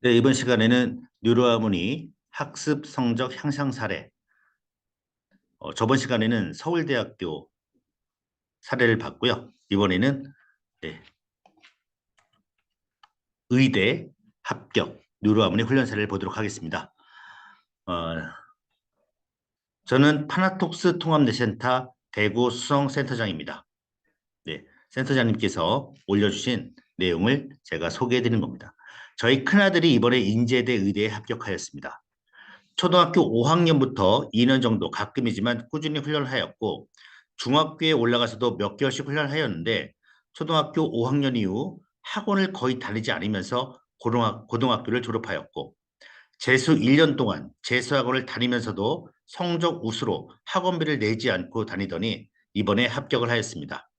네, 이번 시간에는 뉴로하모니 학습 성적 향상 사례. 저번 시간에는 서울대학교 사례를 봤고요. 이번에는 네, 의대 합격 뉴로하모니 훈련 사례를 보도록 하겠습니다. 어, 저는 파나톡스 통합내센터 대구 수성센터장입니다. 네, 센터장님께서 올려주신 내용을 제가 소개해 드리는 겁니다. 저희 큰아들이 이번에 인제대 의대에 합격하였습니다. 초등학교 5학년부터 2년 정도 가끔이지만 꾸준히 훈련을 하였고 중학교에 올라가서도 몇 개월씩 훈련을 하였는데 초등학교 5학년 이후 학원을 거의 다니지 않으면서 고등학교를 졸업하였고 재수 1년 동안 재수학원을 다니면서도 성적 우수로 학원비를 내지 않고 다니더니 이번에 합격을 하였습니다.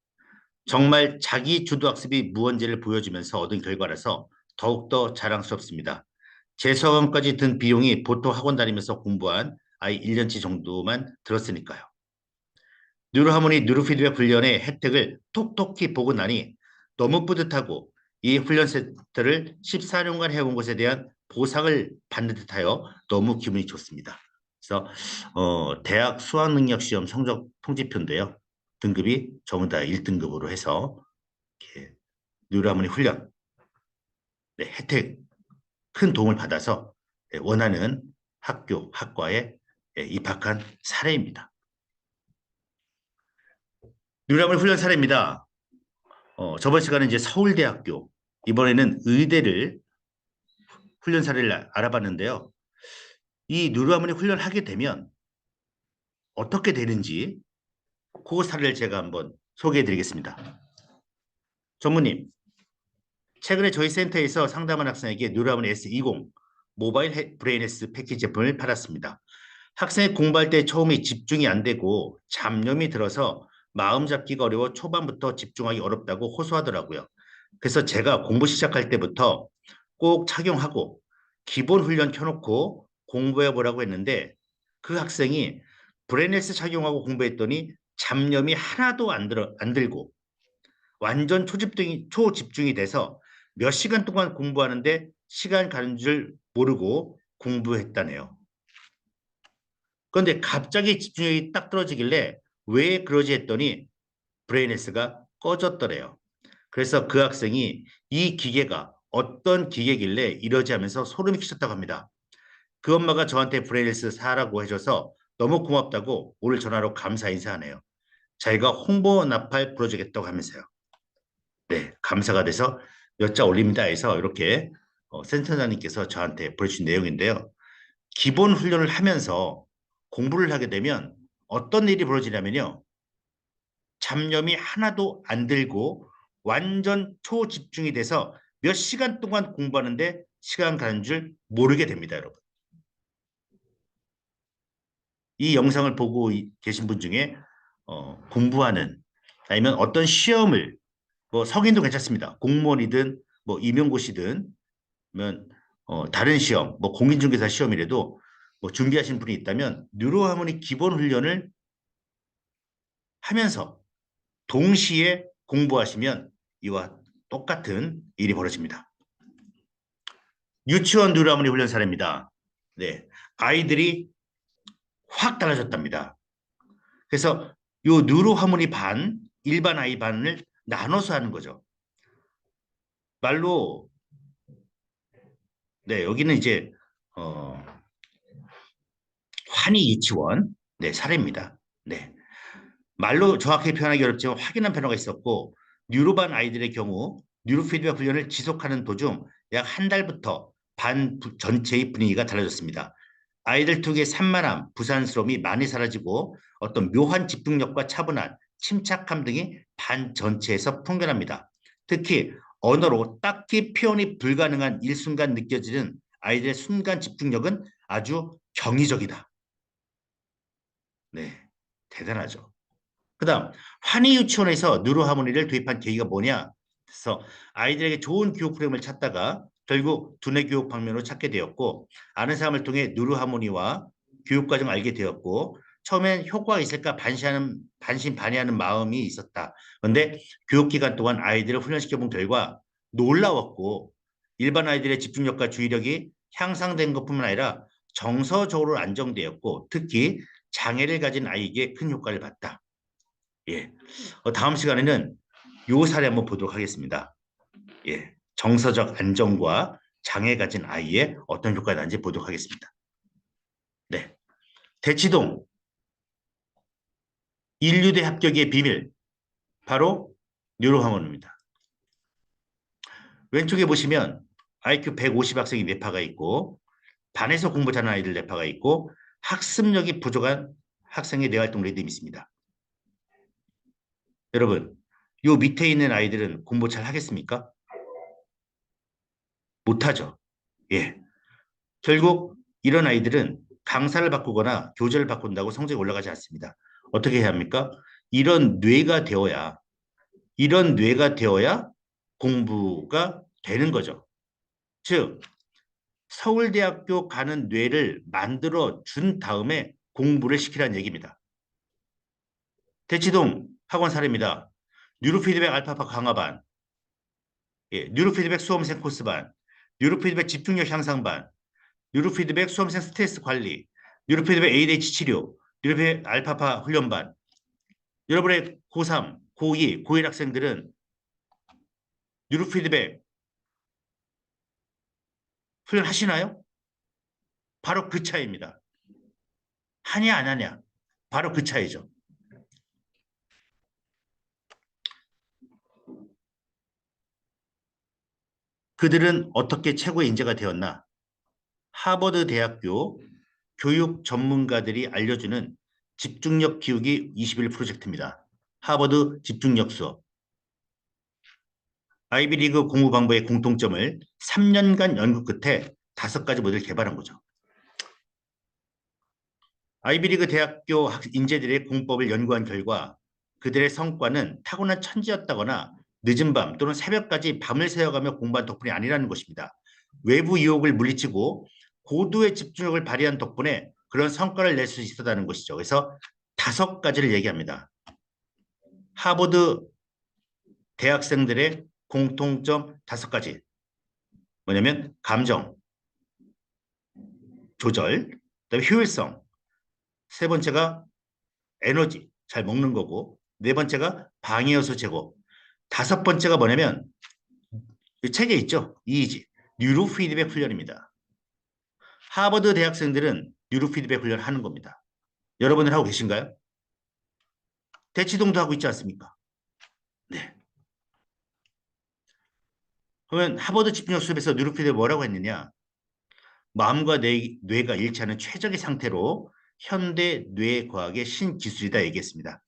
정말 자기 주도학습이 무언지를 보여주면서 얻은 결과라서 더욱더 자랑스럽습니다. 재수학원까지 든 비용이 보통 학원 다니면서 공부한 아이 1년치 정도만 들었으니까요. 뉴로하모니 뉴로피드백 훈련의 혜택을 톡톡히 보고 나니 너무 뿌듯하고 이 훈련 세트를 14년간 해온 것에 대한 보상을 받는 듯하여 너무 기분이 좋습니다. 그래서 대학 수학능력시험 성적 통지표인데요. 등급이 전부 다 1등급으로 해서 이렇게 뉴로하모니 훈련 네, 혜택 큰 도움을 받아서 원하는 학교, 학과에 입학한 사례입니다. 뉴라물 훈련 사례입니다. 저번 시간에 이제 서울대학교, 이번에는 의대를 훈련 사례를 알아봤는데요. 이 뉴라물이 훈련하게 되면 어떻게 되는지 그 사례를 제가 한번 소개해 드리겠습니다. 전무님, 최근에 저희 센터에서 상담한 학생에게 뉴라물 S20 모바일 브레인S 패키지 제품을 팔았습니다. 학생이 공부할 때 처음에 집중이 안 되고 잡념이 들어서 마음 잡기가 어려워 초반부터 집중하기 어렵다고 호소하더라고요. 그래서 제가 공부 시작할 때부터 꼭 착용하고 기본 훈련 켜놓고 공부해 보라고 했는데 그 학생이 브레인에스 착용하고 공부했더니 잡념이 하나도 안 들고 완전 초집중이 돼서 몇 시간 동안 공부하는데 시간 가는 줄 모르고 공부했다네요. 그런데 갑자기 집중력이 딱 떨어지길래 왜 그러지 했더니 브레인에스가 꺼졌더래요. 그래서 그 학생이 이 기계가 어떤 기계길래 이러지 하면서 소름이 끼쳤다고 합니다. 그 엄마가 저한테 브레인에스 사라고 해줘서 너무 고맙다고 오늘 전화로 감사 인사하네요. 자기가 홍보 나팔 불어주겠다고 하면서요. 네, 감사가 돼서 몇 자 올립니다 해서 이렇게 센터장님께서 저한테 보내주신 내용인데요. 기본 훈련을 하면서 공부를 하게 되면 어떤 일이 벌어지냐면요. 잡념이 하나도 안 들고 완전 초집중이 돼서 몇 시간 동안 공부하는데 시간 가는 줄 모르게 됩니다, 여러분. 이 영상을 보고 계신 분 중에 공부하는 아니면 어떤 시험을 뭐 성인도 괜찮습니다. 공무원이든 뭐 임용고시든 다른 시험, 뭐 공인중개사 시험이라도 뭐 준비하신 분이 있다면 뉴로하모니 기본 훈련을 하면서 동시에 공부하시면 이와 똑같은 일이 벌어집니다. 유치원 뉴로하모니 훈련 사례입니다. 네, 아이들이 확 달라졌답니다. 그래서 요 뉴로하모니 반, 일반 아이 반을 나눠서 하는 거죠. 말로 네, 여기는 이제 어, 환희 유치원 네, 사례입니다. 네. 말로 정확히 표현하기 어렵지만 확연한 변화가 있었고 뉴로반 아이들의 경우 뉴로피드백 훈련을 지속하는 도중 약 한 달부터 반 전체의 분위기가 달라졌습니다. 아이들 특유의 산만함, 부산스러움이 많이 사라지고 어떤 묘한 집중력과 차분한 침착함 등이 반 전체에서 풍겨납니다. 특히 언어로 딱히 표현이 불가능한 일순간 느껴지는 아이들의 순간 집중력은 아주 경이적이다. 네, 대단하죠. 그다음 환희 유치원에서 뉴로하모니를 도입한 계기가 뭐냐? 그래서 아이들에게 좋은 교육 프레임을 찾다가 결국 두뇌 교육 방면으로 찾게 되었고 아는 사람을 통해 뉴로하모니와 교육 과정을 알게 되었고 처음엔 효과가 있을까 반신반의하는 마음이 있었다. 그런데 교육 기간 동안 아이들을 훈련시켜 본 결과 놀라웠고 일반 아이들의 집중력과 주의력이 향상된 것뿐만 아니라 정서적으로 안정되었고 특히 장애를 가진 아이에게 큰 효과를 봤다. 예. 다음 시간에는 요 사례 한번 보도록 하겠습니다. 예. 정서적 안정과 장애 가진 아이의 어떤 효과가 나는지 보도록 하겠습니다. 네. 대치동 인류대 합격의 비밀 바로 뉴로하모니입니다. 왼쪽에 보시면 IQ 150 학생이 뇌파가 있고 반에서 공부 잘하는 아이들 뇌파가 있고 학습력이 부족한 학생의 뇌활동 리듬이 있습니다. 여러분, 요 밑에 있는 아이들은 공부 잘 하겠습니까? 못하죠. 예. 결국 이런 아이들은 강사를 바꾸거나 교재를 바꾼다고 성적이 올라가지 않습니다. 어떻게 해야 합니까? 이런 뇌가 되어야 공부가 되는 거죠. 즉, 서울대학교 가는 뇌를 만들어 준 다음에 공부를 시키라는 얘기입니다. 대치동 학원 사례입니다. 뉴로피드백 알파파 강화반, 뉴로피드백 수험생 코스반, 뉴로피드백 집중력 향상반, 뉴로피드백 수험생 스트레스 관리, 뉴로피드백 ADHD 치료, 뉴로피드백 알파파 훈련반. 여러분의 고3, 고2, 고1 학생들은 뉴로피드백 훈련하시나요? 바로 그 차이입니다. 하냐 안 하냐? 바로 그 차이죠. 그들은 어떻게 최고의 인재가 되었나? 하버드 대학교 교육 전문가들이 알려주는 집중력 키우기 21 프로젝트입니다. 하버드 집중력 수업. 아이비리그 공부 방법의 공통점을 3년간 연구 끝에 5가지 모델을 개발한 거죠. 아이비리그 대학교 인재들의 공법을 연구한 결과 그들의 성과는 타고난 천재였다거나 늦은 밤 또는 새벽까지 밤을 새워가며 공부한 덕분이 아니라는 것입니다. 외부 유혹을 물리치고 고도의 집중력을 발휘한 덕분에 그런 성과를 낼 수 있었다는 것이죠. 그래서 5가지를 얘기합니다. 하버드 대학생들의 공통점 5가지. 뭐냐면 감정, 조절, 그다음에 효율성, 세 번째가 에너지, 잘 먹는 거고, 네 번째가 방해요소 제거, 5번째가 뭐냐면 이 책에 있죠. 이이지, 뉴로 피드백 훈련입니다. 하버드 대학생들은 뉴로 피드백 훈련을 하는 겁니다. 여러분들 하고 계신가요? 대치동도 하고 있지 않습니까? 네. 그러면 하버드 집중력 수업에서 뉴로 피드백 뭐라고 했느냐? 마음과 뇌가 일치하는 최적의 상태로 현대 뇌과학의 신기술이다 얘기했습니다.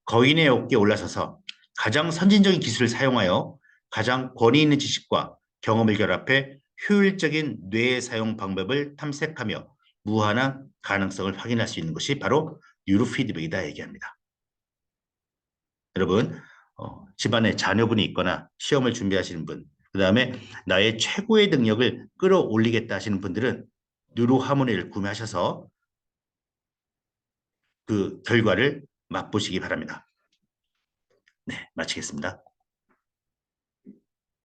거인의 어깨에 올라서서 가장 선진적인 기술을 사용하여 가장 권위 있는 지식과 경험을 결합해 효율적인 뇌 사용 방법을 탐색하며 무한한 가능성을 확인할 수 있는 것이 바로 뉴로피드백이다 얘기합니다. 여러분, 집안에 자녀분이 있거나 시험을 준비하시는 분, 그 다음에 나의 최고의 능력을 끌어올리겠다 하시는 분들은 뉴로하모니를 구매하셔서 그 결과를 맛보시기 바랍니다. 네, 마치겠습니다.